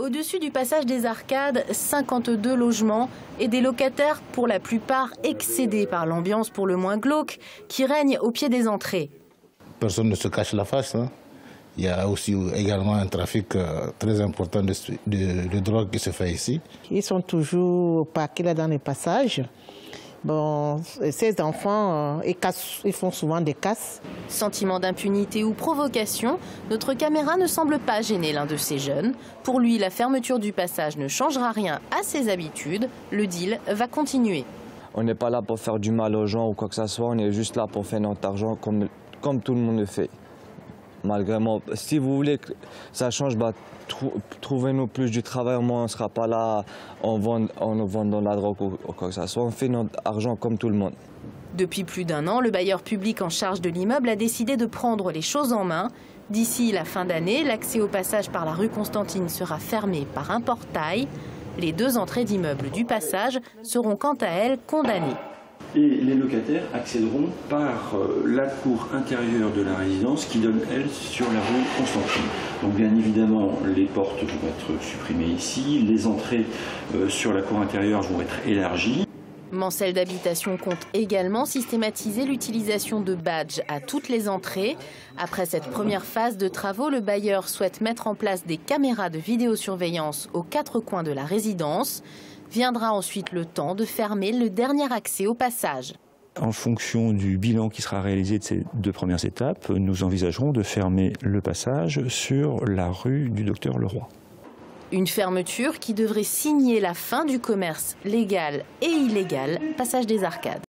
Au-dessus du passage des Arcades, 52 logements et des locataires pour la plupart excédés par l'ambiance pour le moins glauque qui règne au pied des entrées. Personne ne se cache la face. Il y a aussi également un trafic très important de drogue qui se fait ici. Ils sont toujours parqués là dans les passages. Bon, ces enfants, ils font souvent des casses. Sentiment d'impunité ou provocation, notre caméra ne semble pas gêner l'un de ces jeunes. Pour lui, la fermeture du passage ne changera rien à ses habitudes. Le deal va continuer. On n'est pas là pour faire du mal aux gens ou quoi que ce soit. On est juste là pour faire notre argent comme tout le monde le fait. Malgré moi, si vous voulez que ça change, trouvez-nous plus du travail, au moins on ne sera pas là en nous vendant la drogue ou quoi que ce soit. On fait notre argent comme tout le monde. Depuis plus d'un an, le bailleur public en charge de l'immeuble a décidé de prendre les choses en main. D'ici la fin d'année, l'accès au passage par la rue Constantine sera fermé par un portail. Les 2 entrées d'immeubles du passage seront quant à elles condamnées. Et les locataires accéderont par la cour intérieure de la résidence qui donne, elle, sur la rue Constantine. Donc bien évidemment, les portes vont être supprimées ici, les entrées sur la cour intérieure vont être élargies. Mancel d'habitation compte également systématiser l'utilisation de badges à toutes les entrées. Après cette première phase de travaux, le bailleur souhaite mettre en place des caméras de vidéosurveillance aux 4 coins de la résidence. Viendra ensuite le temps de fermer le dernier accès au passage. En fonction du bilan qui sera réalisé de ces 2 premières étapes, nous envisagerons de fermer le passage sur la rue du Docteur Leroy. Une fermeture qui devrait signer la fin du commerce légal et illégal, passage des Arcades.